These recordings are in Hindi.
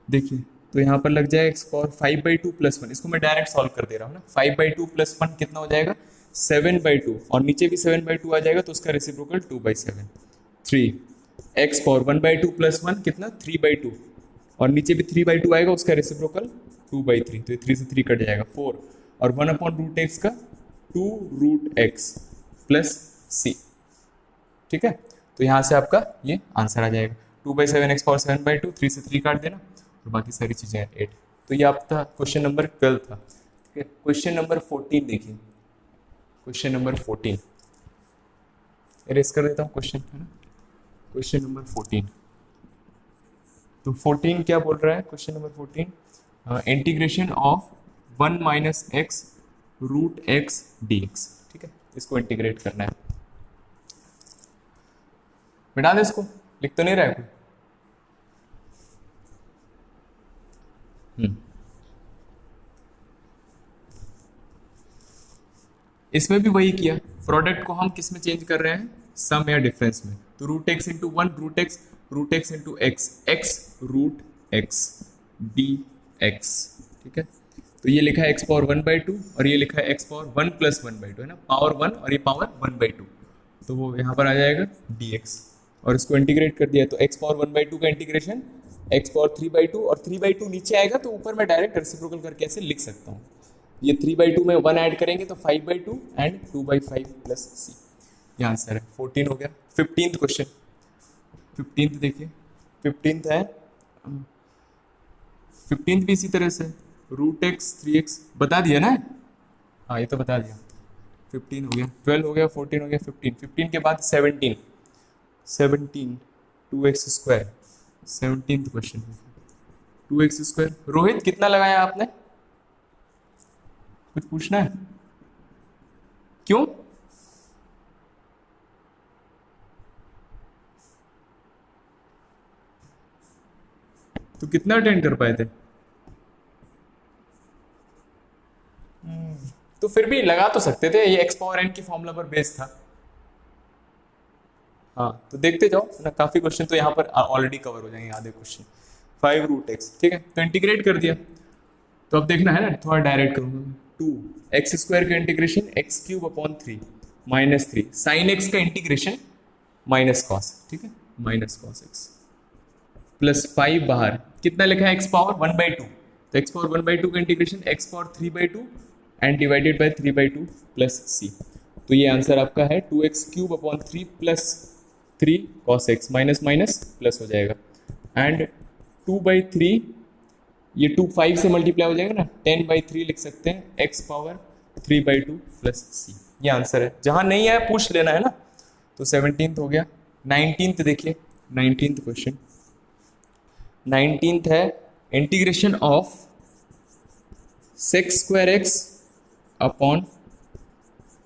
देखिए, तो यहाँ पर लग जाएगा एक्स पावर 5/2 प्लस 1, इसको मैं डायरेक्ट सॉल्व कर दे रहा हूँ ना। 5/2 प्लस 1 कितना हो जाएगा, 7/2, और नीचे भी 7/2 आ जाएगा तो उसका रेसिप्रोकल 2/7, 3। एक्स पावर 1/2 प्लस 1 कितना, 3/2, और नीचे भी 3/2 आएगा, उसका रेसिप्रोकल 2/3, तो ये 3 से 3 कट जाएगा, 4, और 1/√x का 2√x प्लस c। ठीक है, तो यहाँ से आपका ये आंसर आ जाएगा 2/7 एक्स पावर 7/2, 3 से 3 काट देना, और बाकी सारी चीजें 8। तो ये आपका क्वेश्चन नंबर 12 था। ठीक है, क्वेश्चन नंबर 14 देखिए, क्वेश्चन नंबर 14 इरेज कर देता हूँ क्वेश्चन, है ना। क्वेश्चन नंबर 14, तो 14 क्या बोल रहा है, question number 14, integration of 1 minus x root x d x. ठीक है, इसको इंटीग्रेट करना है। मिटा दे इसको, लिख तो नहीं रहा है कोई। इसमें भी वही किया, प्रोडक्ट को हम किस में चेंज कर रहे हैं, सम या डिफरेंस में। तो root x into 1 root x into x, x root x d x. ठीक है, तो ये लिखा है एक्स पावर 1/2, और ये लिखा है एक्स पावर 1 प्लस 1/2, है ना, पावर 1 और ये पावर 1/2, तो वो यहाँ पर आ जाएगा dx, और इसको इंटीग्रेट कर दिया तो एक्स पावर 1/2 का इंटीग्रेशन एक्स पावर 3/2, और 3/2 नीचे आएगा तो ऊपर मैं डायरेक्ट रेसिप्रोकल करके ऐसे लिख सकता हूँ। ये 3/2 में 1 ऐड करेंगे तो 5/2 एंड 2/5 प्लस सी, ये आंसर है। 14 हो गया। 15th क्वेश्चन, 15th देखिए, 15th है, 15th भी इसी तरह से रूट एक्स 3x बता दिया ना। हाँ, ये तो बता दिया। 15 हो गया, 12 हो गया, 14 हो गया, 15, 15 के बाद 17, 17 2x square. 17th question 2x square. Rohit कितना लगाया आपने, कुछ पूछना है, क्यों? तो कितना अटेंड कर पाए थे? तो फिर भी लगा तो सकते थे, ये एक्स पावर एन की फॉर्मूला पर बेस था। हाँ, तो देखते जाओ ना, काफी क्वेश्चन तो यहाँ पर ऑलरेडी कवर हो जाएंगे, आधे क्वेश्चन। 5 रूट एक्स, ठीक है, तो इंटीग्रेट कर दिया, तो अब देखना है ना, थोड़ा डायरेक्ट करूंगा। 2x स्क्वायर का integration x cube upon 3 minus 3 sine x का इंटीग्रेशन माइनस कॉस, ठीक है, माइनस कॉस एक्स प्लस 5 बाहर, कितना लिखा है एक्स पावर 1/2, तो एक्स पावर 1/2 का integration x power 3/2 and divided by 3/2 plus c. तो ये आंसर आपका है 2x cube upon 3 plus 3 cos x, minus minus plus हो जाएगा, एंड 2/3, ये 2 5 से मल्टीप्लाई हो जाएगा ना, 10/3 लिख सकते हैं, एक्स पावर 3/2 प्लस सी, ये आंसर है। जहां नहीं आया पूछ लेना है ना। तो 17th हो गया। 19th देखिए, 19th क्वेश्चन, 19th है integration of sex square x upon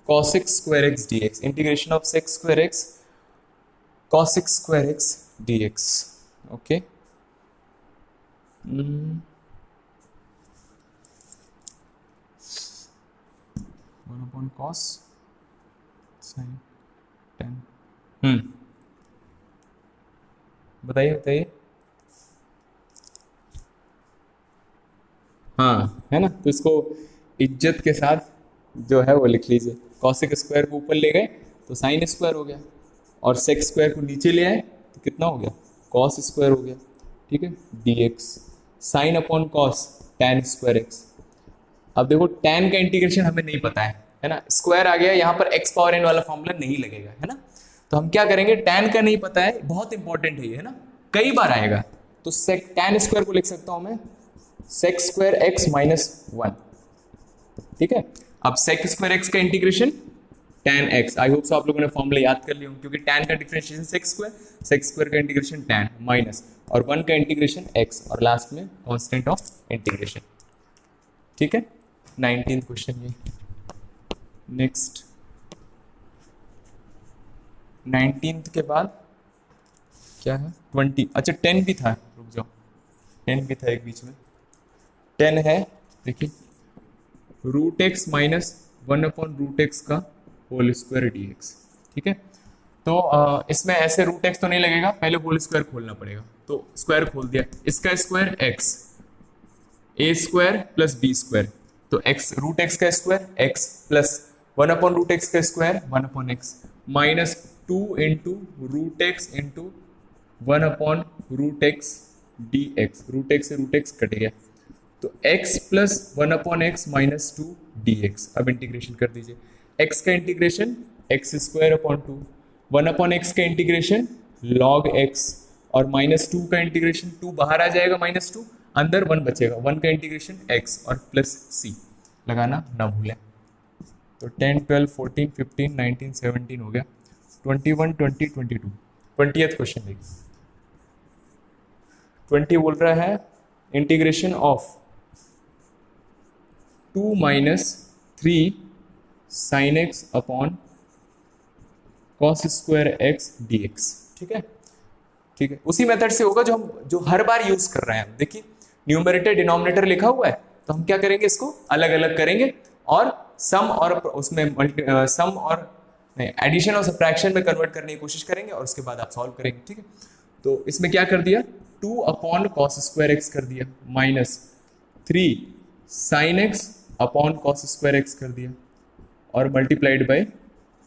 cosec square x d x, integration of sex square x cosec square x d x. Okay, 1 upon cos sine 10। बताइए बताइए। हाँ, है ना, तो इसको इज्जत के साथ जो है वो लिख लीजिए। कॉसिक स्क्वायर को ऊपर ले गए तो साइन स्क्वायर हो गया, और सेक्स स्क्वायर को नीचे ले आए तो कितना हो गया, कॉस स्क्वायर हो गया। ठीक है, dx sine upon cos tan square x. अब देखो tan का इंटीग्रेशन हमें नहीं पता है ना, स्क्वायर आ गया यहाँ पर, x पावर n वाला फॉर्मूला नहीं लगेगा, है ना। तो हम क्या करेंगे, tan का नहीं पता है, बहुत इंपॉर्टेंट है ये, है ना, कई बार आएगा। तो tan स्क्वायर को लिख सकता हूं मैं सेक्स स्क्वायर एक्स माइनस 1। ठीक है, अब सेक स्क्वायर एक्स का integration tan x। I hope so आप लोगों ने फॉर्मूला याद कर लिया, क्योंकि tan का डिफरेंशिएशन सेक्स स्क्वायर का इंटीग्रेशन tan माइनस, और 1 का इंटीग्रेशन x, और लास्ट में कांस्टेंट ऑफ इंटीग्रेशन। ठीक है, 19th क्वेश्चन ये। नेक्स्ट 19th के बाद क्या है, 20, अच्छा 10 भी था, रुक जाओ, 10 भी था एक बीच में। 10 है, देखिए, root x minus 1 upon root x का होल स्क्वायर डी एक्स। ठीक है, तो इसमें ऐसे रूट एक्स तो नहीं लगेगा, पहले होल स्क्वायर खोलना पड़ेगा। तो स्क्वायर खोल दिया, इसका square x, a square plus b square, तो एक्स रूट एक्स का स्क्वायर एक्स प्लस 1/√x का square 1/x minus 2 × √x into 1/√x dx, root x से रूट एक्स कट गया, तो x plus 1/x minus 2 dx। अब इंटीग्रेशन कर दीजिए, x का integration x square upon 2, 1/x का इंटीग्रेशन log x, और माइनस 2 का इंटीग्रेशन 2 बाहर आ जाएगा, माइनस 2 अंदर 1 बचेगा, 1 का इंटीग्रेशन x और प्लस c लगाना ना भूलें। तो 10 12 14 15 19 17 हो गया, 21 20 22। 20th क्वेश्चन देखिए, 20 बोल रहा है integration of 2 minus 3 sine x upon cos square x d x. ठीक है, ठीक है, उसी मेथड से होगा जो हर बार यूज कर रहे हैं। देखिए न्यूमरेटर डिनोमिनेटर लिखा हुआ है, तो हम क्या करेंगे, इसको अलग अलग करेंगे और सम और उसमें सम और एडिशन और सब्ट्रैक्शन में कन्वर्ट करने की कोशिश करेंगे और उसके बाद आप सॉल्व करेंगे। ठीक है, तो इसमें क्या कर दिया, 2 अपॉन कॉस स्क्वायर एक्स कर दिया, minus 3 sine x upon cos square x कर दिया, और मल्टीप्लाइड बाय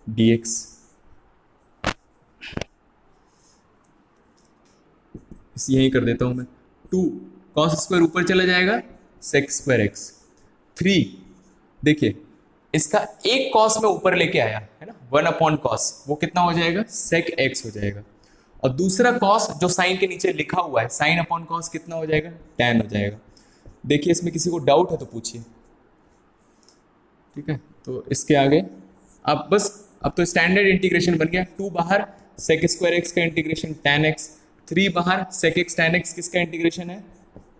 डी एक्स। यही कर देता हूं मैं, 2 कॉस स्क्वायर ऊपर चला जाएगा, सेक स्क्वायर एक्स, 3 देखिए इसका एक कॉस में ऊपर लेके आया है ना, 1/cos, वो कितना हो जाएगा, सेक एक्स हो जाएगा, और दूसरा कॉस जो साइन के नीचे लिखा हुआ है साइन अपॉन कॉस कितना हो जाएगा, tan हो जाएगा। देखिए इसमें किसी को डाउट है तो पूछिए। ठीक है, तो इसके आगे अब बस, अब तो स्टैंडर्ड इंटीग्रेशन बन गया, 2 बाहर सेक स्क्वायर एक्स का इंटीग्रेशन tan x, 3 बाहर सेक एक्स tan x किसका इंटीग्रेशन है,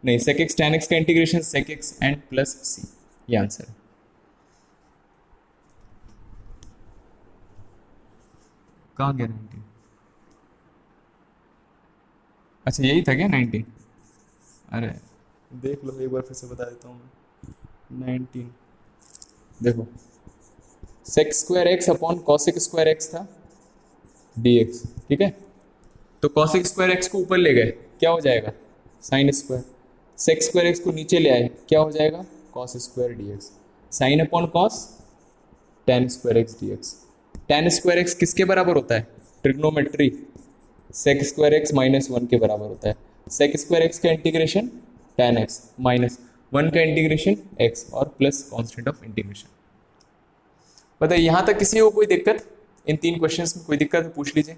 नहीं सेक एक्स tan x का integration sec x and plus c, ये आंसर है। कहाँ गया 19? अच्छा यही था क्या 19? अरे देख लो एक बार फिर से बता देता हूँ मैं, 19 देखो sec square x upon cosec square x था dx। ठीक है, तो कॉसेक स्क्वायर एक्स को ऊपर ले गए, क्या हो जाएगा, sine square, sec square x को नीचे ले आए, क्या हो जाएगा, cos square dx, sine upon cos tan square x dx। tan square x किसके बराबर होता है, trigonometry, sec square x minus 1 के बराबर होता है, सेक स्क्वायर एक्स का इंटीग्रेशन tan x माइनस 1 का इंटीग्रेशन x और प्लस कांस्टेंट ऑफ इंटीग्रेशन। बताइए यहां तक किसी को कोई दिक्कत, इन 3 क्वेश्चंस में कोई दिक्कत है पूछ लीजिए।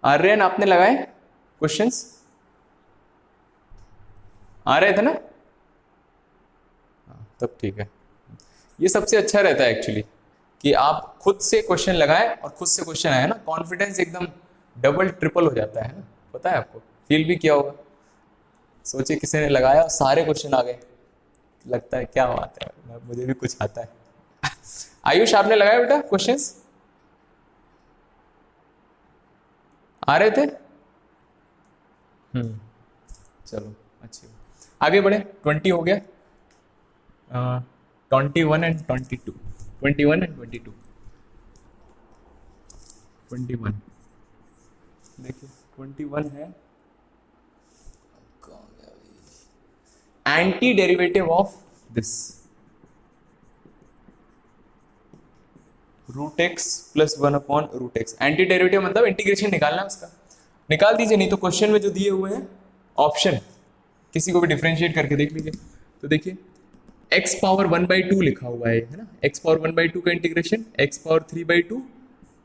आर्यन आपने लगाए क्वेश्चंस, आ रहे थे ना, तब ठीक है। ये सबसे अच्छा रहता है एक्चुअली कि आप खुद से क्वेश्चन लगाएं और खुद से क्वेश्चन आए ना, कॉन्फिडेंस एकदम डबल ट्रिपल हो जाता है ना, पता है आपको, फील भी किया होगा। सोचिए किसी ने लगाया और सारे क्वेश्चन आ गए, लगता है क्या बात है, मुझे भी कुछ आता है। आयुष आपने लगाया बेटा क्वेश्चंस, आ रहे थे? चलो अच्छी, आगे बढ़े। 20 हो गया, 21 एंड 22, 21 एंड 22, 21 देखिए 21 है, antiderivative of this root x plus 1/√x। Antiderivative मतलब इंटीग्रेशन निकालना है उसका, निकाल दीजिए, नहीं तो क्वेश्चन में जो दिए हुए हैं ऑप्शन किसी को भी डिफरेंशिएट करके देख लीजिए। तो देखिए x पावर 1/2 लिखा हुआ है ना, x पावर 1/2 का integration x power 3/2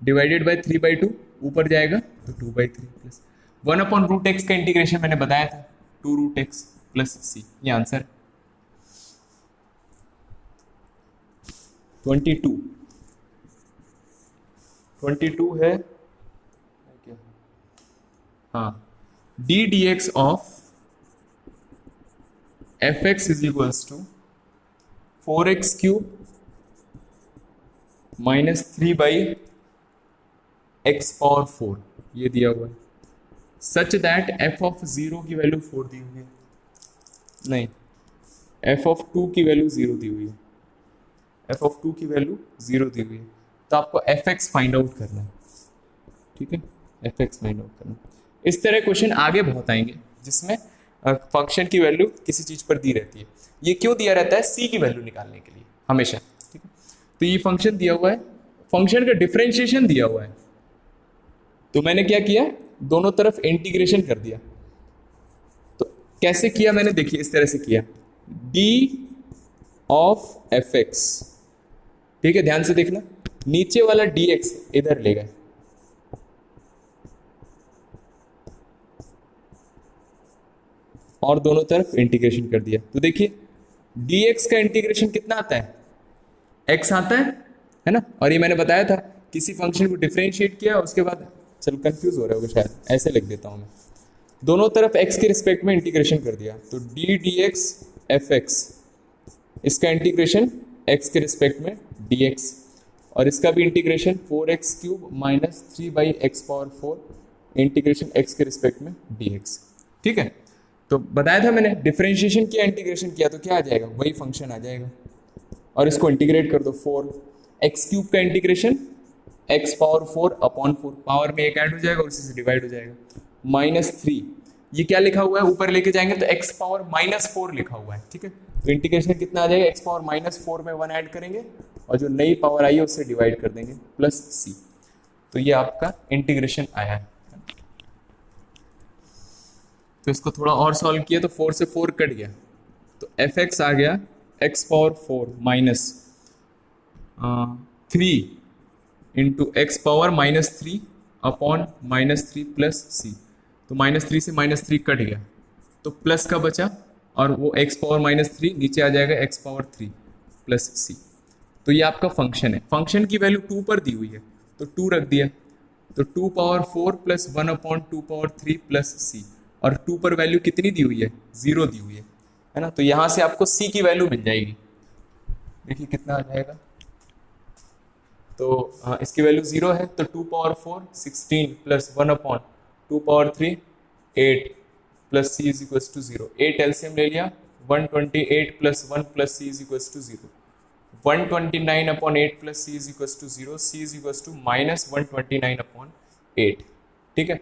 divided by 3/2 ऊपर जाएगा तो 2/3 प्लस 1/√x का इंटीग्रेशन मैंने बताया था 2√x प्लस c, ये आंसर 22 है क्या, हाँ, d dx of f x is equals to 4x³ -3/x⁴ ये दिया हुआ है। सच दैट एफ ऑफ 0 की वैल्यू 4 दी हुई है, नहीं एफ ऑफ 2 की वैल्यू 0 दी हुई है, एफ ऑफ 2 की वैल्यू 0 दी हुई है। तो आपको एफ एक्स फाइंड आउट करना है, ठीक है, एफ एक्स फाइंड आउट करना। इस तरह क्वेश्चन आगे बहुत आएंगे जिसमें फंक्शन की वैल्यू किसी चीज पर दी रहती है। ये क्यों दिया रहता है? सी की वैल्यू निकालने के लिए हमेशा, ठीक है। तो ये फंक्शन दिया हुआ है, फंक्शन का डिफरेंशिएशन दिया हुआ है, तो मैंने क्या किया, दोनों तरफ इंटीग्रेशन कर दिया। तो कैसे किया मैंने, देखिए इस तरह से किया, डी ऑफ एफ एक्स, ठीक है, ध्यान से देखना, नीचे वाला डी एक्स इधर ले गए, और दोनों तरफ इंटीग्रेशन कर दिया। तो देखिए dx का इंटीग्रेशन कितना आता है, x आता है ना। और ये मैंने बताया था, किसी फंक्शन को डिफरेंशिएट किया उसके बाद, चलो कंफ्यूज हो रहे होगे शायद, ऐसे लिख देता हूं मैं, दोनों तरफ x के रिस्पेक्ट में इंटीग्रेशन कर दिया, तो d dx एफ एक्स, इसका इंटीग्रेशन x के रिस्पेक्ट में dx, और इसका भी integration 4x³ -3/x⁴ integration x के रिस्पेक्ट में dx, ठीक है। तो बताया था मैंने, डिफरेंशिएशन किया, इंटीग्रेशन किया, तो क्या आ जाएगा, वही फंक्शन आ जाएगा। और इसको इंटीग्रेट कर दो, 4x³ का इंटीग्रेशन x⁴/4, पावर में एक ऐड हो जाएगा और उसी से डिवाइड हो जाएगा, -3, ये क्या लिखा हुआ है, ऊपर लेके जाएंगे तो x⁻⁻4 लिखा हुआ है, ठीक है। तो इंटीग्रेशन कितना आ जाएगा, x⁻⁻4 में 1 ऐड करेंगे और जो नई पावर आई है उससे डिवाइड कर देंगे, +c। तो ये आपका इंटीग्रेशन आया है। तो इसको थोड़ा और सॉल्व किया तो 4 से 4 कट गया, तो एफ एक्स आ गया x⁴ -3 into x⁻⁻3 upon -3 plus c। तो -3 से -3 कट गया, तो प्लस का बचा, और वो x⁻⁻3 नीचे आ जाएगा x⁻3 प्लस c। तो ये आपका फंक्शन है, फंक्शन की वैल्यू 2 पर दी हुई है तो 2 रख दिया, तो 2⁴ प्लस 1/2⁴ प्लस c, और 2 पर वैल्यू कितनी दी हुई है, 0 दी हुई है ना। तो यहां से आपको c की वैल्यू मिल जाएगी, देखिए कितना आ जाएगा, तो इसकी वैल्यू 0 है, तो 2⁴ 16 plus 1/2⁴ 8 plus c is equal to 0। 8 LCM ले लिया, 128 plus 1 plus c is equal to 0, 129/8 plus c is equal to 0, c is equal to -129/8, ठीक है।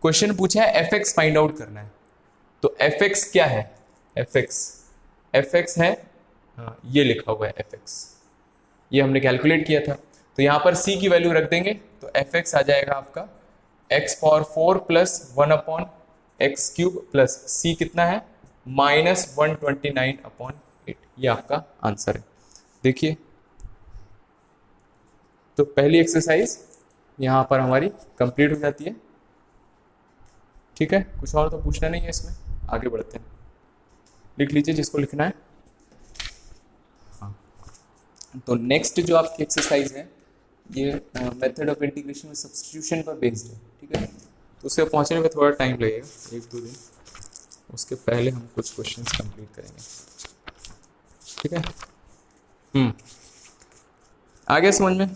क्वेश्चन पूछा है एफ एक्स फाइंड आउट करना है, तो एफ एक्स क्या है, एफ एक्स है, ये लिखा हुआ है एफ एक्स, ये हमने कैलकुलेट किया था। तो यहाँ पर c की वैल्यू रख देंगे, तो एफ एक्स आ जाएगा आपका x⁴ plus 1/x³ plus c कितना है, -129/8, ये आपका आंसर है। देखिए तो पहली एक्सरसाइज यहाँ पर हमारी कंप्लीट हो जाती है, ठीक है। कुछ और तो पूछना नहीं है इसमें, आगे बढ़ते हैं, लिख लीजिए जिसको लिखना है। हाँ, तो नेक्स्ट जो आपकी एक्सरसाइज है ये मेथड ऑफ इंटीग्रेशन में सब्स्टिट्यूशन पर बेस्ड है, ठीक है। तो उसे पहुंचने में थोड़ा टाइम लगेगा, 1-2 दिन, उसके पहले हम कुछ क्वेश्चंस कंप्लीट करेंगे, ठीक है। आ गया समझ में?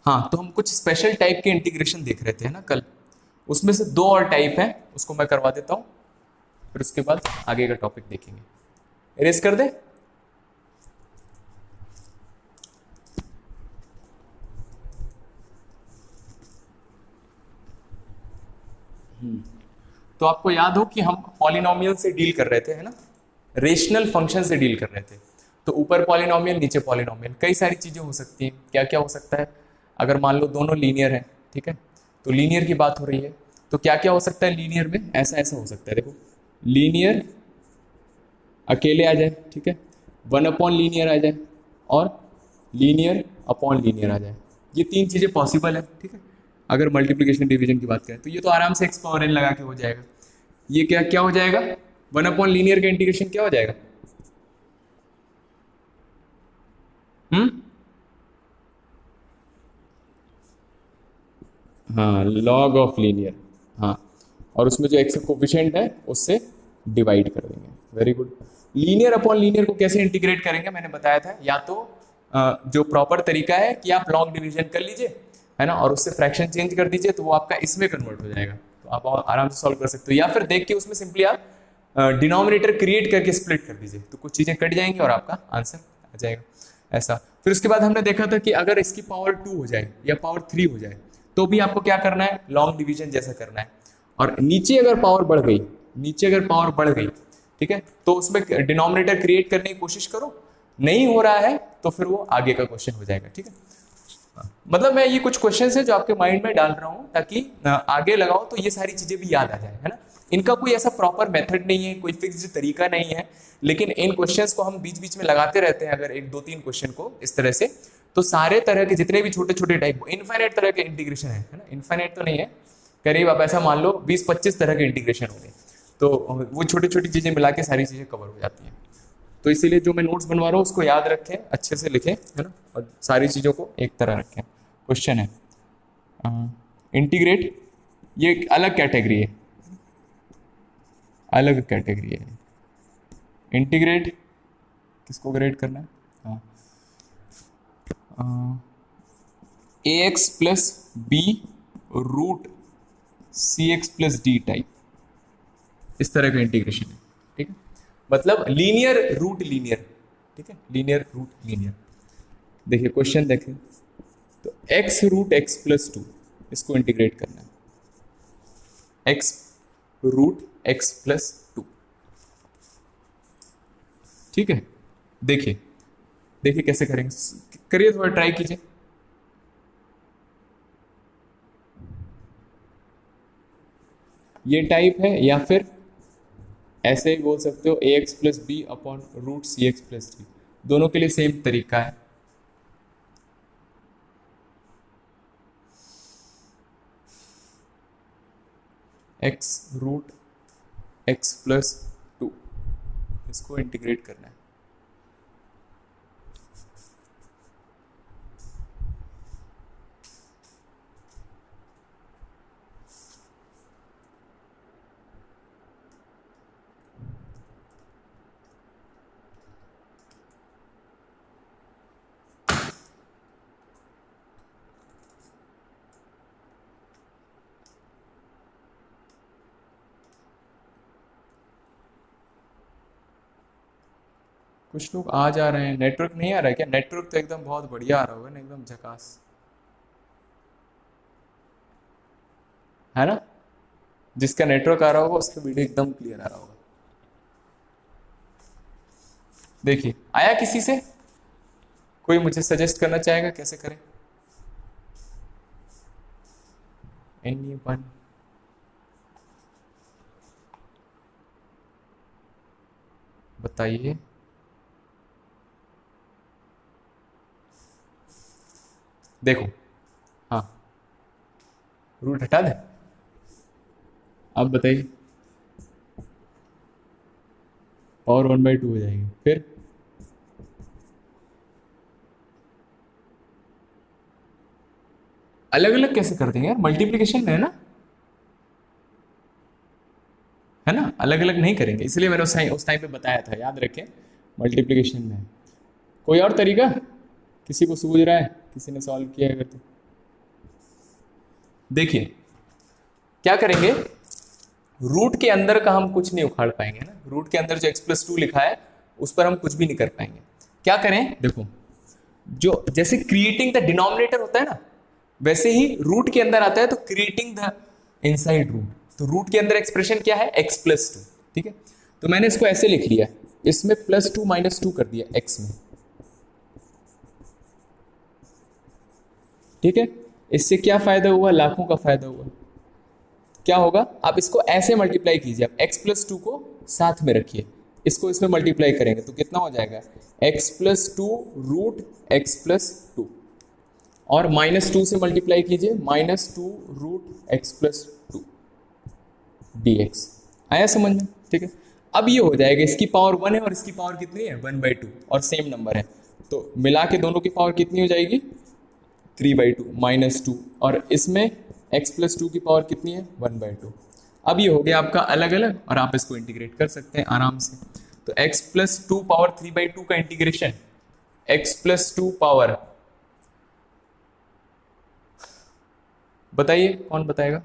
हाँ, तो हम कुछ स्पेशल टाइप के इंटीग्रेशन देख रहे थे ना कल, उसमें से 2 और टाइप है, उसको मैं करवा देता हूं, फिर उसके बाद आगे का टॉपिक देखेंगे। इरेज कर दे। तो आपको याद हो कि हम पॉलिनोमियल से डील कर रहे थे, है ना, रेशनल फंक्शन से डील कर रहे थे। तो ऊपर पॉलिनोमियल, नीचे पॉलिनोमियल, कई सारी चीजें हो सकती हैं। क्या क्या हो सकता है, अगर मान लो दोनों लीनियर है, ठीक है, तो लीनियर की बात हो रही है, तो क्या क्या हो सकता है लीनियर में, ऐसा ऐसा हो सकता है। देखो लीनियर अकेले आ जाए, ठीक है, 1/लीनियर आ जाए, और लीनियर अपॉन लीनियर आ जाए, ये 3 चीजें पॉसिबल है, ठीक है। अगर मल्टीप्लिकेशन डिवीजन की बात करें तो ये तो आराम से x⁴n लगा के हो जाएगा। ये क्या क्या हो जाएगा, 1/लीनियर का इंटीग्रेशन क्या हो जाएगा, हाँ लॉग ऑफ लीनियर, हाँ, और उसमें जो एक्स कोफिशिएंट है उससे डिवाइड कर देंगे। Very good. Linear upon linear को कैसे इंटीग्रेट करेंगे मैंने बताया था, या तो जो प्रॉपर तरीका है कि आप लॉन्ग डिवीजन कर लीजिए, है ना, और उससे फ्रैक्शन चेंज कर दीजिए तो वो आपका इसमें कन्वर्ट हो जाएगा, तो आप आराम से सॉल्व कर सकते हो, या फिर देख के उसमें सिंपली आप डिनोमिनेटर क्रिएट करके स्प्लिट कर दीजिए, तो कुछ चीजें कट जाएंगी और आपका आंसर आ जाएगा ऐसा। फिर उसके बाद हमने देखा था कि अगर इसकी पावर 2 हो जाए या पावर 3 हो जाए तो भी आपको क्या करना है, लॉन्ग डिवीजन जैसा करना है, और नीचे अगर पावर बढ़ गई, नीचे अगर पावर बढ़ गई, ठीक है, तो उसमें डिनोमिनेटर क्रिएट करने की कोशिश करो, नहीं हो रहा है तो फिर वो आगे का क्वेश्चन हो जाएगा, ठीक है। मतलब मैं ये कुछ क्वेश्चन है जो आपके माइंड में डाल रहा हूँ ताकि आगे लगाओ तो ये सारी चीजें भी याद आ जाए, है ना। इनका कोई ऐसा प्रॉपर मेथड नहीं है, कोई फिक्स्ड तरीका नहीं है, लेकिन इन क्वेश्चंस को हम बीच बीच में लगाते रहते हैं, अगर एक दो तीन क्वेश्चन को इस तरह से, तो सारे तरह के जितने भी छोटे छोटे टाइप, इनफाइनाइट तरह के इंटीग्रेशन है ना, इनफाइनाइट तो नहीं है, करीब आप ऐसा मान लो 20-25 तरह के इंटीग्रेशन होंगे, तो वो छोटी छोटी चीजें मिला के सारी चीजें कवर हो जाती हैं। तो इसीलिए जो मैं नोट्स बनवा रहा हूँ उसको याद रखें, अच्छे से लिखें, है ना, और सारी चीज़ों को एक तरह रखें। क्वेश्चन है इंटीग्रेट, ये एक अलग कैटेगरी है, अलग कैटेगरी है। इंटीग्रेट किसको ग्रेड करना है, हाँ, ए x plus B root c x plus D type, इस तरह का इंटीग्रेशन है, ठीक है, मतलब लीनियर रूट लीनियर, ठीक है, लीनियर रूट लीनियर। देखिए क्वेश्चन देखें, तो एक्स रूट एक्स प्लस 2 इसको इंटीग्रेट करना है, एक्स रूट एक्स प्लस 2, ठीक है। देखिए देखिए कैसे करेंगे, करिए थोड़ा ट्राई कीजिए। ये टाइप है, या फिर ऐसे ही बोल सकते हो a x plus b upon root c x plus d, दोनों के लिए सेम तरीका है। एक्स रूट एक्स प्लस 2 इसको इंटीग्रेट करना है। कुछ लोग आ जा रहे हैं, नेटवर्क नहीं आ रहा है क्या, नेटवर्क तो एकदम बहुत बढ़िया आ रहा होगा ना, एकदम झकास, है ना, जिसका नेटवर्क आ रहा होगा उसका वीडियो एकदम क्लियर आ रहा होगा। देखिए आया किसी से, कोई मुझे सजेस्ट करना चाहेगा कैसे करें, एनीवन, बताइए। देखो हाँ, रूट हटा दे, अब बताइए, पावर 1/2 हो जाएगी, फिर अलग अलग कैसे कर देंगे यार, मल्टीप्लीकेशन में है ना, अलग अलग नहीं करेंगे, इसलिए मैंने उस टाइम पे बताया था, याद रखें, मल्टीप्लीकेशन में। कोई और तरीका किसी को सूझ रहा है, किसी ने सॉल्व किया अगर तो देखिए क्या करेंगे, रूट के अंदर का हम कुछ नहीं उखाड़ पाएंगे ना, रूट के अंदर जो x प्लस 2 लिखा है उस पर हम कुछ भी नहीं कर पाएंगे। क्या करें, देखो जो जैसे क्रिएटिंग द डिनोमिनेटर होता है ना, वैसे ही रूट के अंदर आता है तो क्रिएटिंग द इनसाइड रूट, तो रूट के अंदर एक्सप्रेशन क्या है, x प्लस 2, ठीक है, तो मैंने इसको ऐसे लिख लिया, इसमें +2 -2 कर दिया x में, ठीक है, इससे क्या फायदा हुआ, लाखों का फायदा हुआ। क्या होगा, आप इसको ऐसे मल्टीप्लाई कीजिए, आप x प्लस 2 को साथ में रखिए, इसको इसमें मल्टीप्लाई करेंगे तो कितना हो जाएगा, x plus 2 root x plus 2, और -2 से मल्टीप्लाई कीजिए, -2 रूट x प्लस 2 dx। आया समझ में, ठीक है। अब ये हो जाएगा, इसकी पावर 1 है और इसकी पावर कितनी है, 1/2, और सेम नंबर है, तो मिला के दोनों की पावर कितनी हो जाएगी, 3/2 -2, और इसमें x प्लस टू की पावर कितनी है 1/2। अब ये हो गया आपका अलग अलग और आप इसको इंटीग्रेट कर सकते हैं आराम से। तो x प्लस टू पावर 3/2 का integration, x plus two power, बताइए कौन बताएगा?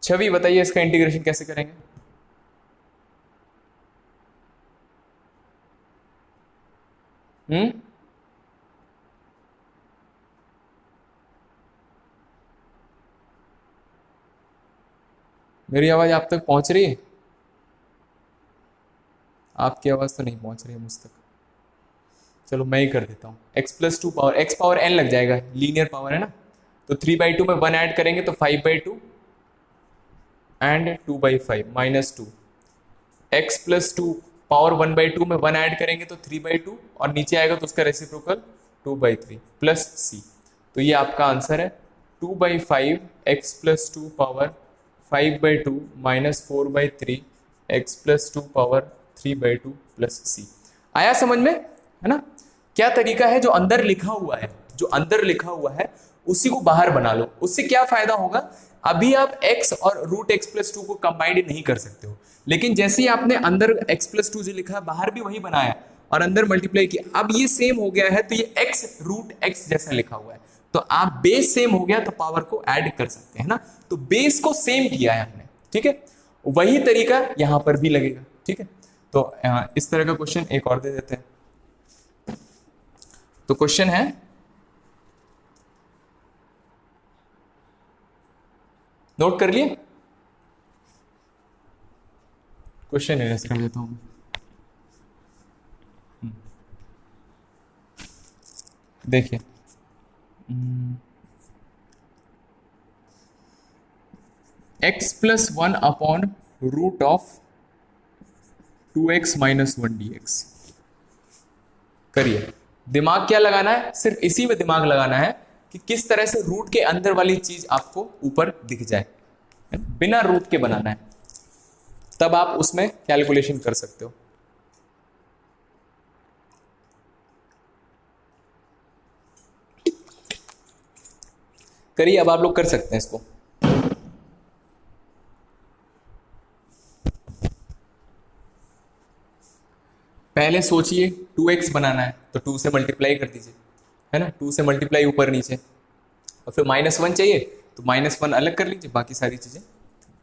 छवि बताइए इसका इंटीग्रेशन कैसे करेंगे? हम्म, मेरी आवाज आप तक पहुंच रही है? आपकी आवाज तो नहीं पहुंच रही है मुझ तक। चलो मैं ही कर देता हूँ। x plus two power, x power n लग जाएगा, लीनियर पावर है ना। तो 3/2 में 1 ऐड करेंगे तो 5/2 and 2/5 -2। x plus two power 1/2 में 1 ऐड करेंगे तो 3/2 और नीचे आएगा तो उसका रेसिप्रोकल 2/3 प्लस c। तो ये आपका आंसर है 2/5 x plus two power 5/2 -4/3 x plus two power 3/2 plus c। आया समझ में, है ना? क्या तरीका है, जो अंदर लिखा हुआ है, जो अंदर लिखा हुआ है उसी को बाहर बना लो। उससे क्या फायदा होगा, अभी आप x और रूट x प्लस टू को कंबाइंड नहीं कर सकते हो, लेकिन जैसे ही आपने अंदर x प्लस टू जो लिखा है बाहर भी वही बनाया और अंदर मल्टीप्लाई किया, अब ये सेम हो गया है तो ये x रूट x जैसा लिखा हुआ है, तो आप बेस सेम हो गया तो पावर को ऐड कर सकते हैं ना। तो बेस को सेम किया है हमने, ठीक है। वही तरीका यहां पर भी लगेगा, ठीक है। तो इस तरह का क्वेश्चन एक और दे देते हैं। तो क्वेश्चन है, नोट कर लिए? क्वेश्चन है, कर देता हूं। देखिए, x plus 1 upon root of 2x minus 1 dx। करिए, दिमाग क्या लगाना है, सिर्फ इसी में दिमाग लगाना है कि किस तरह से रूट के अंदर वाली चीज आपको ऊपर दिख जाए, बिना रूट के बनाना है, तब आप उसमें कैलकुलेशन कर सकते हो। करिए, अब आप लोग कर सकते हैं इसको। पहले सोचिए 2x बनाना है तो 2 से मल्टीप्लाई कर दीजिए, है ना। 2 से मल्टीप्लाई ऊपर नीचे, और फिर -1 चाहिए तो -1 अलग कर लीजिए, बाकी सारी चीजें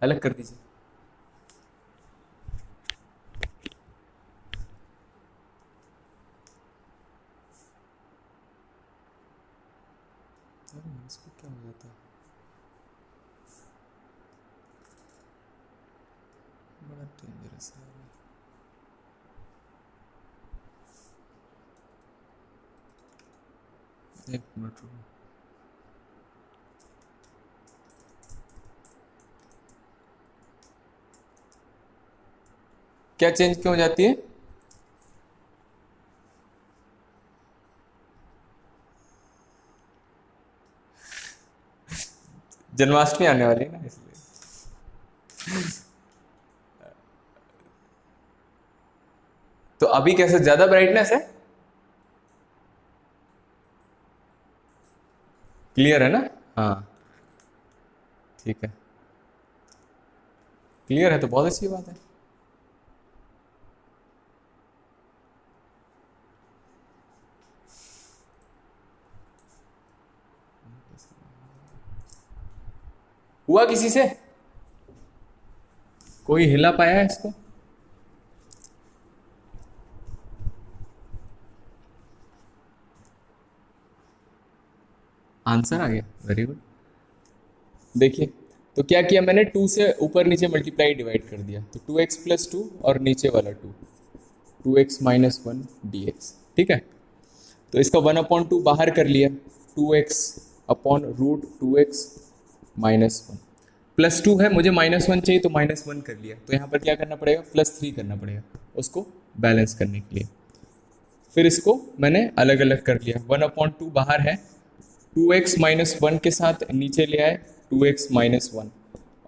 अलग कर दीजिए। इसको क्या हो जाता है, बड़ा डेंजरस है। एक मिनट रुको। क्या चेंज क्यों हो जाती है? जन्माष्टमी आने वाली है ना, इसलिए। तो अभी कैसे, ज्यादा ब्राइटनेस है? क्लियर है ना? हाँ, ठीक है, क्लियर है तो बहुत अच्छी बात है। हुआ किसी से? कोई हिला पाया है इसको? आंसर आ गया, वेरी गुड। देखिए, तो क्या किया मैंने, 2 से ऊपर नीचे मल्टीप्लाई डिवाइड कर दिया, तो 2x प्लस 2 और नीचे वाला 2, 2x माइनस 1 dx, ठीक है। तो इसका 1/2 बाहर कर लिया, 2x upon root 2x minus 1 plus 2 है, मुझे -1 चाहिए तो -1 कर लिया, तो यहाँ पर क्या करना पड़ेगा, +3 करना पड़ेगा उसको बैलेंस करने के लिए। फिर इसको मैंने अलग अलग कर लिया, 1/2 बाहर है, 2x माइनस 1 के साथ नीचे ले आए 2x माइनस 1,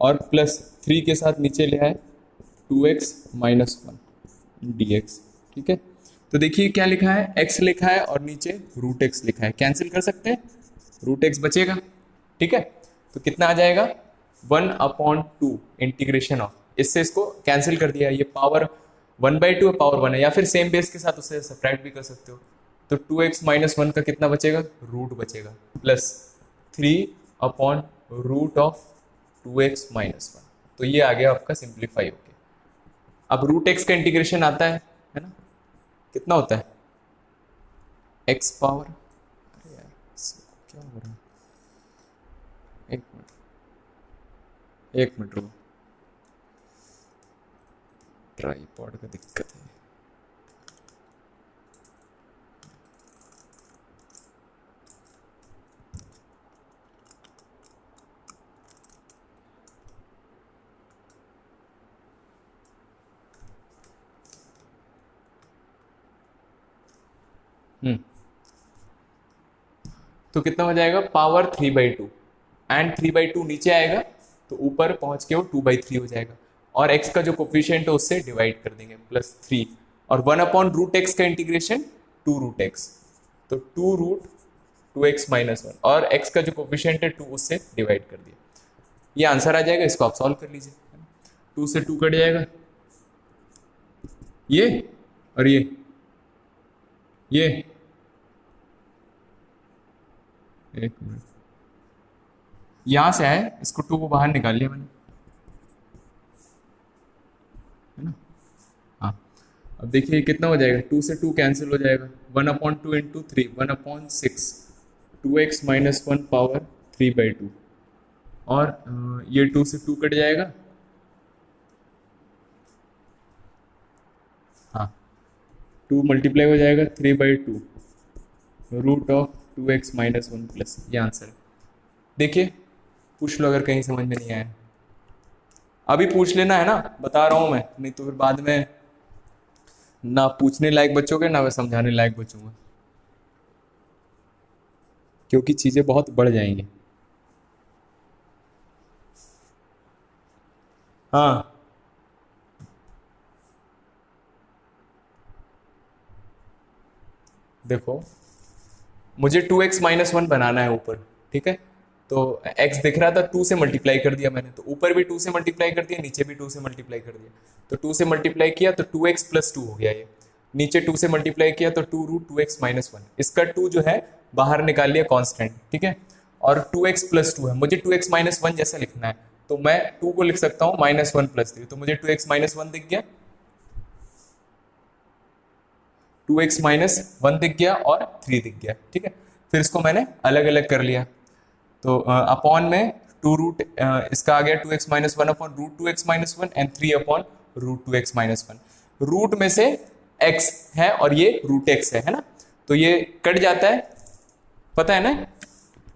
और +3 के साथ नीचे ले आए 2x माइनस 1 dx, ठीक है। तो देखिए क्या लिखा है, x लिखा है और नीचे रूट x लिखा है, कैंसिल कर सकते हैं, रूट x बचेगा, ठीक है। तो कितना आ जाएगा 1/2 इंटीग्रेशन ऑफ, इससे इसको कैंसिल कर दिया, ये पावर 1/2 है, पावर 1 है, या फिर सेम बेस के साथ उसे सब्ट्रैक्ट भी कर सकते हो। तो 2x माइनस 1 का कितना बचेगा, रूट बचेगा, प्लस 3/रूट ऑफ 2x माइनस 1। तो ये आ गया आपका सिंप्लीफाई होके। अब रूट एक्स का इंटीग्रेशन आता है ना, कितना होता है x पावर, अरे यार क्या हो रहा है, एक मिनट, एक मिनट रुको, ट्राइपॉड का दिक्कत है। तो कितना हो जाएगा, पावर 3/2, एंड 3/2 नीचे आएगा तो ऊपर पहुंच के वो 2/3 हो जाएगा, और x का जो कोफिशिएंट है उससे डिवाइड कर देंगे, +3, और 1/√x का इंटीग्रेशन 2√x, तो 2√2x माइनस 1, और x का जो कोफिशिएंट है 2 उससे डिवाइड कर दिया, ये आंसर आ जाएगा। इसको आप सॉल्व कर लीजिए, 2 से 2 कट जाएगा, ये और ये एक मिनट, यहां से आए, इसको 2 को बाहर निकाल लिया मैंने, है ना। हाँ, अब देखिए कितना हो जाएगा, 2 से 2 कैंसिल हो जाएगा, 1/2 इंटू 3, 1/6, 2x माइनस 1 पावर 3/2, और ये 2 से 2 कट जाएगा, हाँ 2 मल्टीप्लाई हो जाएगा 3/2 root of 2x minus 1 plus, ये आंसर है। देखिए पूछ लो अगर कहीं समझ में नहीं आया, अभी पूछ लेना है ना, बता रहा हूं मैं, नहीं तो फिर बाद में ना पूछने लायक बचोगे ना मैं समझाने लायक बचूंगा, क्योंकि चीजें बहुत बढ़ जाएंगी। हाँ देखो, मुझे 2x माइनस 1 बनाना है ऊपर, ठीक है, तो x दिख रहा था, 2 से मल्टीप्लाई कर दिया मैंने, तो ऊपर भी 2 से मल्टीप्लाई कर दिया, नीचे भी 2 से मल्टीप्लाई कर दिया, तो 2 से मल्टीप्लाई किया तो 2x प्लस 2 हो गया, ये नीचे 2 से मल्टीप्लाई किया तो 2√2x माइनस 1, इसका 2 जो है बाहर निकाल लिया कांस्टेंट, ठीक है, और 2x प्लस 2 है, मुझे 2x माइनस 1 जैसा लिखना है, तो मैं 2 को लिख सकता हूँ -1 प्लस 3, तो मुझे 2x माइनस 1 दिख गया, 2x माइनस 1 दिख गया और 3 दिख गया, ठीक है, फिर इसको मैंने अलग अलग कर लिया, तो अपॉन में 2 रूट इसका आ गया 2x minus 1 upon √2x minus 1 and 3 upon √2x minus 1, root में से x है और ये √x है ना, तो ये कट जाता है, पता है ना,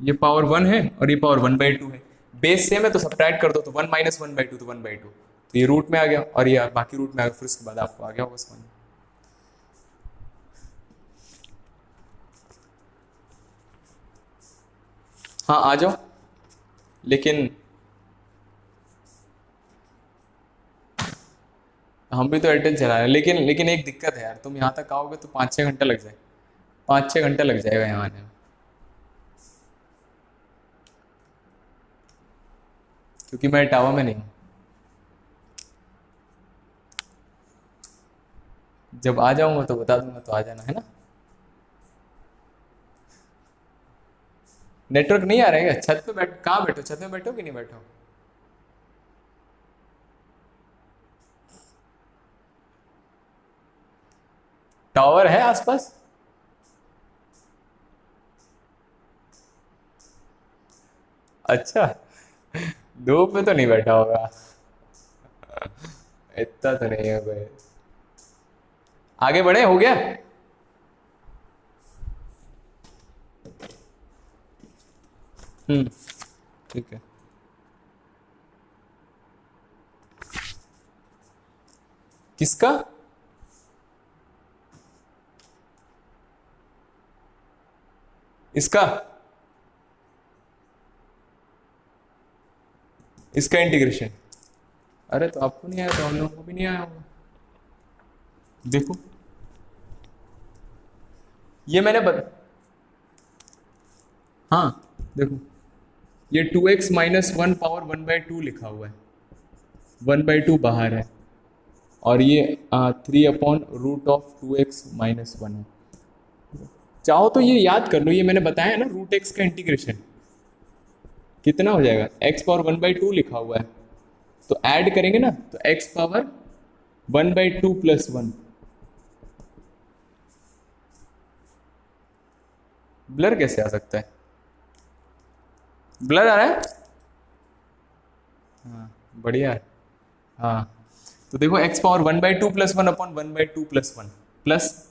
ये पावर 1 है और ये पावर 1/2 है, बेस सेम है तो सब्ट्रैक्ट कर दो, तो 1 माइनस 1/2 तो 1/2, तो ये रूट में आ गया और ये बाकी रूट में आ गया, फिर उसके बाद आपको आ गया होगा समझ। हाँ आ जाओ, लेकिन हम भी तो एयरटेल चला रहे हैं, लेकिन एक दिक्कत है यार, तुम यहाँ तक आओगे तो 5-6 घंटा लग जाए, 5-6 घंटा लग जाएगा यहाँ आने में, क्योंकि मैं इटावा में नहीं हूँ। जब आ जाऊंगा तो बता दूंगा, तो आ जाना, है ना। नेटवर्क नहीं आ रहा है क्या? छत पे बैठ, कहाँ बैठो, छत में बैठो कि नहीं बैठो? टावर है आसपास? अच्छा, धूप में तो नहीं बैठा होगा, इतना तो नहीं है भाई। आगे बढ़े, हो गया। हम्म, ठीक है। किसका? इसका? इसका इंटीग्रेशन? अरे तो आपको नहीं आया तो हम लोगों को भी नहीं आया होगा। देखो ये मैंने हाँ देखो, ये 2x माइनस वन पावर 1/2 लिखा हुआ है, 1/2 बाहर है, और ये 3/√2x-1 है। चाहो तो ये याद कर लो, ये मैंने बताया ना रूट एक्स का इंटीग्रेशन कितना हो जाएगा, x पावर 1/2 लिखा हुआ है, तो ऐड करेंगे ना तो x पावर 1/2 + 1। ब्लर कैसे आ सकता है, ब्लर आ रहा है, हाँ बढ़िया है। हाँ तो देखो x पावर 1/2 + 1/1/2 + 1 प्लस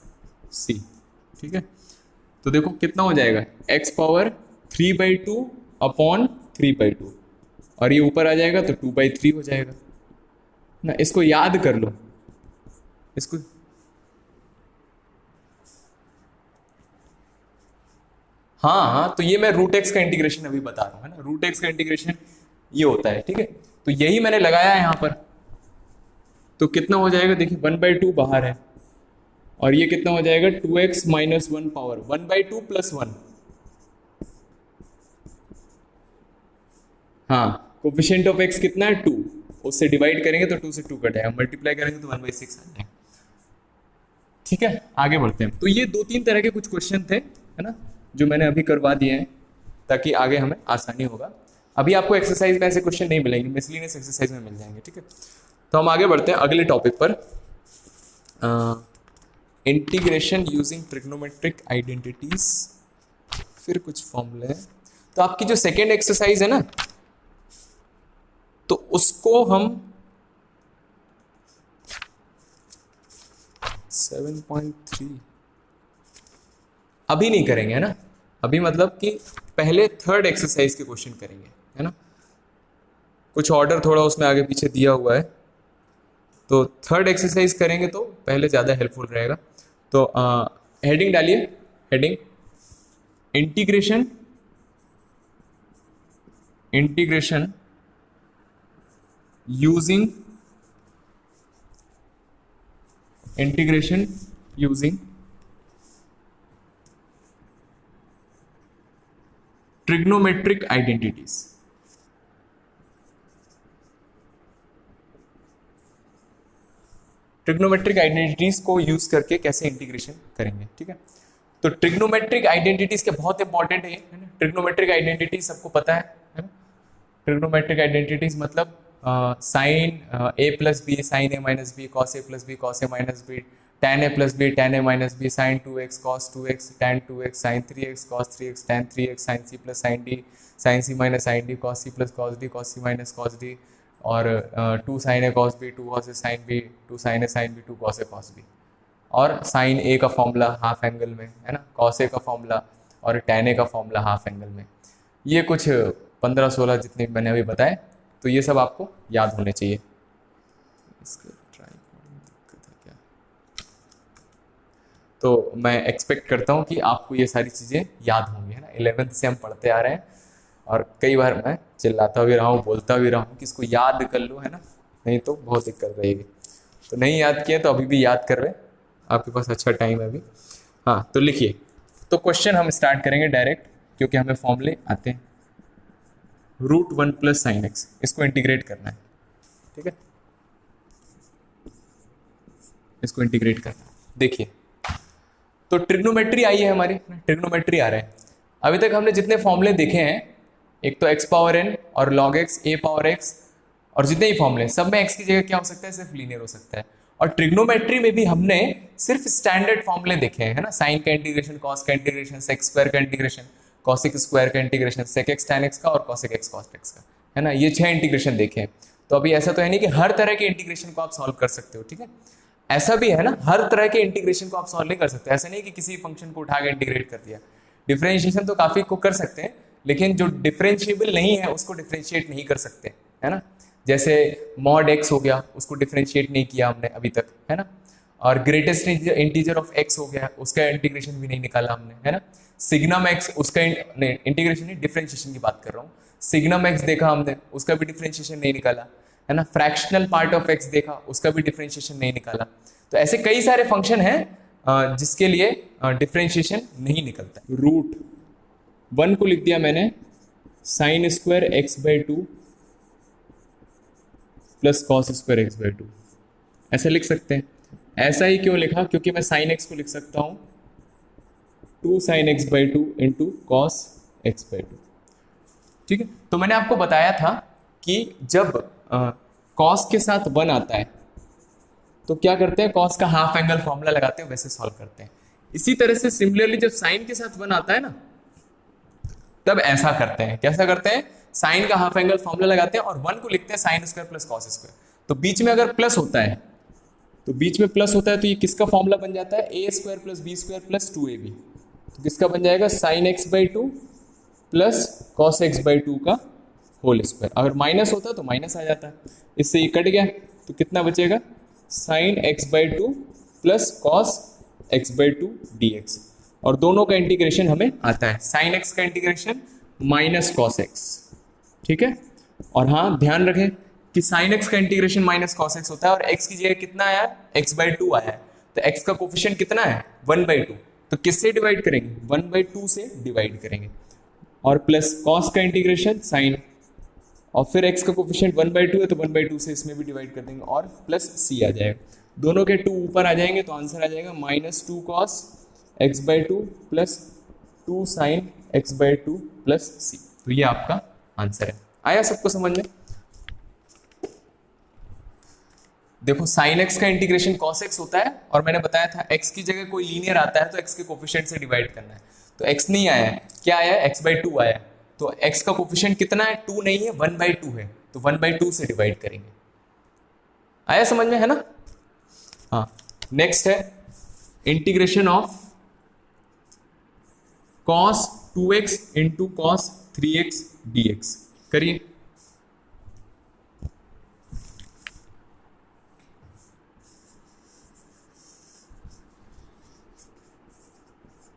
c, ठीक है। तो देखो कितना हो जाएगा, x पावर 3/2/3/2, और ये ऊपर आ जाएगा तो 2/3 हो जाएगा ना। इसको याद कर लो, इसको हाँ, तो ये मैं रूट एक्स का इंटीग्रेशन अभी बता रहा हूँ, है ना। रूट एक्स का इंटीग्रेशन ये होता है, ठीक है। तो यही मैंने लगाया है यहाँ पर, तो कितना हो जाएगा देखिए 1/2 बाहर है, और ये कितना हो जाएगा 2x माइनस 1 पावर 1/2 + 1। हाँ कोफिशिएंट ऑफ x कितना है 2, उससे डिवाइड करेंगे तो 2 से 2 कट जाएगा, मल्टीप्लाई करेंगे तो 1/6 आ जाएगा। ठीक है आगे बढ़ते हैं। तो ये 2-3 तरह के कुछ क्वेश्चन थे, है ना, जो मैंने अभी करवा दिए हैं ताकि आगे हमें आसानी होगा। अभी आपको एक्सरसाइज में ऐसे क्वेश्चन नहीं मिलेंगे, मिसलिनियस एक्सरसाइज में मिल जाएंगे, ठीक है। तो हम आगे बढ़ते हैं अगले टॉपिक पर, इंटीग्रेशन यूजिंग ट्रिग्नोमेट्रिक आइडेंटिटीज, फिर कुछ फॉर्मूले हैं। तो आपकी जो सेकेंड एक्सरसाइज है ना, तो उसको हम 7.3 अभी नहीं करेंगे, है ना। अभी मतलब कि पहले थर्ड एक्सरसाइज के क्वेश्चन करेंगे, है ना। कुछ ऑर्डर थोड़ा उसमें आगे पीछे दिया हुआ है, तो थर्ड एक्सरसाइज करेंगे तो पहले ज़्यादा हेल्पफुल रहेगा। तो हेडिंग डालिए, heading integration using trigonometric identities. Trigonometric identities को यूज करके कैसे इंटीग्रेशन करेंगे, ठीक है। तो ट्रिग्नोमेट्रिक आइडेंटिटीज के बहुत इंपॉर्टेंट है ना। ट्रिग्नोमेट्रिक आइडेंटिटीज सबको पता है ना। ट्रिग्नोमेट्रिक आइडेंटिटीज मतलब sine a + b sine a - b, cos a + b cos a - b, tan a + b tan a - b, sin 2x cos 2x tan 2x, sin 3x cos 3x tan 3x, sin c + sin d sin c - sin d, cos c + cos d cos c - cos d, और 2 sin a cos b 2 cos a sin b 2 sin a sin b 2 cos a cos b, और sin a का फॉर्मूला हाफ एंगल में, है ना, cos a का फॉर्मूला और tan a का फॉर्मूला हाफ एंगल में। ये कुछ 15-16 जितने मैंने अभी बताए, तो ये सब आपको याद होने चाहिए। इसका दिक्कत है क्या, तो मैं एक्सपेक्ट करता हूँ कि आपको ये सारी चीज़ें याद होंगी, है ना। 11th से हम पढ़ते आ रहे हैं, और कई बार मैं चिल्लाता भी रहा हूँ, बोलता भी रहा हूँ कि इसको याद कर लो, है ना, नहीं तो बहुत दिक्कत रहेगी। तो नहीं याद किया तो अभी भी याद कर रहे, आपके पास अच्छा टाइम है अभी। हाँ तो लिखिए, तो क्वेश्चन हम स्टार्ट करेंगे डायरेक्ट, क्योंकि हमें फॉर्मूले आते हैं। √1 + sin x, इसको इंटीग्रेट करना है, ठीक है, इसको इंटीग्रेट करना है। देखिए तो ट्रिग्नोमेट्री आई है हमारी, ट्रिग्नोमेट्री आ रहा है। अभी तक हमने जितने फॉर्मूले देखे हैं, एक तो x पावर n और log x, a power x, और जितने ही फॉर्मूले सब में x की जगह क्या हो सकता है, सिर्फ लीनियर हो सकता है। और ट्रिग्नोमेट्री में भी हमने सिर्फ स्टैंडर्ड फॉर्मूले देखे हैं, है ना, साइन का इंटीग्रेशन, कॉस का इंटीग्रेशन, सेक स्क्वायर का इंटीग्रेशन, कॉसिक स्क्वायर का integration, sec x tan x का, और कॉसिक एक्स कॉस एक्स का, है ना। ये 6 इंटीग्रेशन देखे हैं। तो अभी ऐसा तो है नहीं कि हर तरह के इंटीग्रेशन को आप सॉल्व कर सकते हो, ठीक है। ऐसा भी है ना, हर तरह के इंटीग्रेशन को आप सॉल्व नहीं कर सकते। ऐसा नहीं कि किसी फंक्शन को उठा के इंटीग्रेट कर दिया। डिफरेंशिएशन तो काफी को कर सकते हैं, लेकिन जो डिफरेंशिएबल नहीं है उसको डिफरेंशिएट नहीं कर सकते, है ना। जैसे मॉड एक्स हो गया, उसको डिफरेंशिएट नहीं किया हमने अभी तक, है ना। और ग्रेटेस्ट इंटीजर ऑफ एक्स हो गया, उसका इंटीग्रेशन भी नहीं निकाला हमने, है ना। सिग्नम एक्स, उसका इंटीग्रेशन नहीं, डिफरेंशिएशन की बात कर रहा हूँ। सिग्नम एक्स देखा हमने, उसका भी डिफरेंशिएशन नहीं निकाला, है ना। फ्रैक्शनल पार्ट ऑफ एक्स देखा, उसका भी डिफरेंशिएशन नहीं निकाला। तो ऐसे कई सारे फंक्शन हैं जिसके लिए डिफरेंशिएशन नहीं निकलता। √1 को लिख दिया मैंने sine square x by two plus cos square x by to, ऐसा लिख सकते हैं। ऐसा ही क्यों लिखा, क्योंकि मैं साइन एक्स को लिख सकता हूं 2 sign x by two into cos x by to. ठीक है, तो मैंने आपको बताया था कि जब कॉस के साथ 1 आता है तो क्या करते हैं, कॉस का हाफ एंगल फॉर्मूला लगाते हैं, वैसे सॉल्व करते हैं। इसी तरह से सिमिलरली जब साइन के साथ 1 आता है ना, तब ऐसा करते हैं। कैसा करते हैं, साइन का हाफ एंगल फॉर्मूला लगाते हैं और 1 को लिखते हैं sine square plus cos square. तो बीच में अगर प्लस होता है, तो बीच में प्लस होता है तो ये किसका फॉर्मूला बन जाता है, a square plus b square plus 2ab। तो किसका बन जाएगा, sine x by two plus cos x by two का होल स्क्वायर। अगर माइनस होता तो माइनस आ जाता है, इससे ये कट गया तो कितना बचेगा, sign x by two plus cos x by to D x. और दोनों का इंटीग्रेशन हमें आता है, साइन एक्स का इंटीग्रेशन माइनस कॉस एक्स। ठीक है, और हाँ ध्यान रखें कि साइन एक्स का इंटीग्रेशन माइनस कॉस एक्स होता है और एक्स की जगह कितना आया, एक्स बाई टू आया है। तो एक्स का कोफिशिएंट कितना है, 1/2। तो किससे डिवाइड करेंगे, 1/2 से डिवाइड करेंगे। और प्लस कॉस का इंटीग्रेशन साइन, और फिर x का कोफिशिएंट 1/2 है तो 1/2 से इसमें भी डिवाइड कर देंगे और प्लस c आ जाएगा। दोनों के 2 ऊपर आ जाएंगे तो आंसर आ जाएगा -2 cos x/2 plus 2 sin x/2 plus c। तो ये आपका आंसर है। आया सबको समझ में? देखो sin x का इंटीग्रेशन cos x होता है और मैंने बताया था x की जगह कोई लीनियर आता है तो x के कोफिशिएंट से डिवाइड करना है। तो x नहीं आया है, क्या आया है, x/2 आया है। तो x का कोफिशिएंट कितना है, 2 नहीं है, 1/2 है। तो 1/2 से डिवाइड करेंगे। आया समझ में, है ना? हाँ, नेक्स्ट है integration of cos 2x into cos 3x dx। करिए।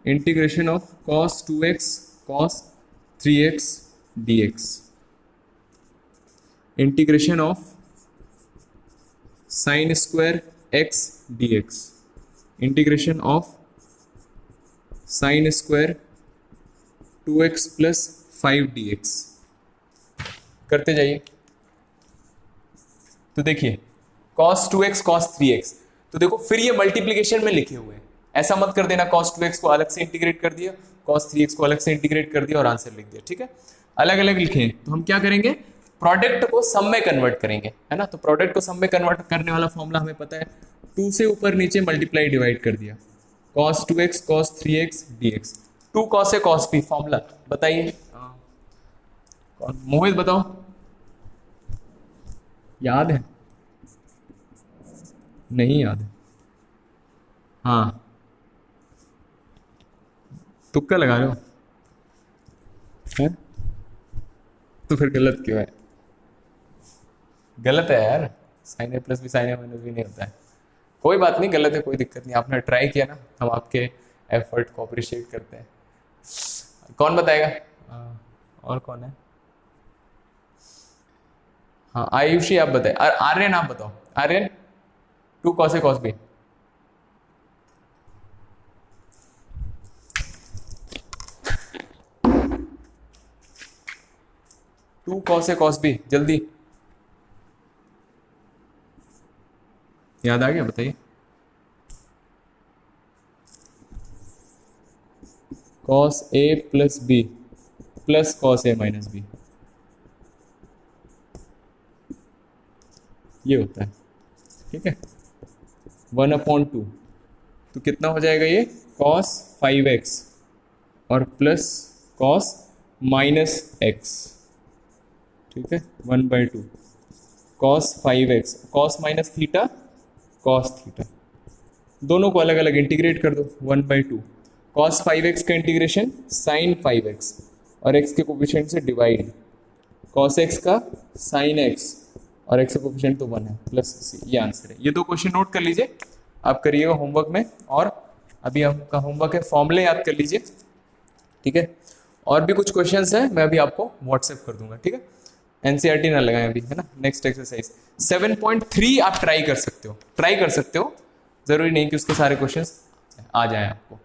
Integration of cos 2x cos 3x dx, integration of sine square x dx, integration of sine square 2x plus 5 dx। करते जाइए। तो देखिए cos 2x cos 3x, तो देखो फिर ये मल्टीप्लीकेशन में लिखे हुए हैं, ऐसा मत कर देना cos 2x को अलग से इंटीग्रेट कर दिया, cos 3x को अलग से इंटीग्रेट कर दिया और आंसर लिख दिया। ठीक है, अलग अलग लिखे हैं। तो हम क्या करेंगे, प्रोडक्ट को सम में कन्वर्ट करेंगे, है ना? तो प्रोडक्ट को सम में कन्वर्ट करने वाला फॉर्मूला हमें पता है, 2 से ऊपर नीचे मल्टीप्लाई डिवाइड कर दिया, cos 2x cos 3x dx। 2 cos है cos p, फॉर्मूला बताइए। कौन, मोहित बताओ, याद है? नहीं याद है? हाँ, तुक्का लगा रहे हो है? तो फिर गलत क्यों है? गलत है यार, साइन ए प्लस भी साइन ए माइनस भी नहीं होता है। कोई बात नहीं, गलत है, कोई दिक्कत नहीं। आपने ट्राई किया ना, हम आपके एफर्ट को अप्रिशिएट करते हैं। कौन बताएगा? और कौन है? हाँ आयुषी, आप बताए। आर्यन आप बताओ, Aryan 2 cos a cos b। Two cos a cos b, जल्दी याद आ गया? बताइए। cos a plus b plus cos a minus b, ये होता है। ठीक है, 1/2। तो कितना हो जाएगा ये, cos 5x और प्लस cos -x। ठीक है, 1/2 cos 5x cos minus theta cos theta, दोनों को अलग अलग इंटीग्रेट कर दो। 1/2 cos 5x का इंटीग्रेशन sin 5x और x के कोफिशिएंट से डिवाइड, cos x का sin x और x का कोफिशिएंट तो 1 है प्लस c। ये आंसर है। ये 2 क्वेश्चन नोट कर लीजिए, आप करिएगा होमवर्क में। और अभी आपका होमवर्क है, फॉर्मूले याद कर लीजिए। ठीक है, और भी कुछ क्वेश्चंस हैं, मैं अभी आपको व्हाट्सएप कर दूंगा। ठीक है, एनसीईआरटी ना लगाएं अभी, है ना? नेक्स्ट एक्सरसाइज 7.3 आप ट्राई कर सकते हो, जरूरी नहीं कि उसके सारे क्वेश्चंस आ जाएं आपको।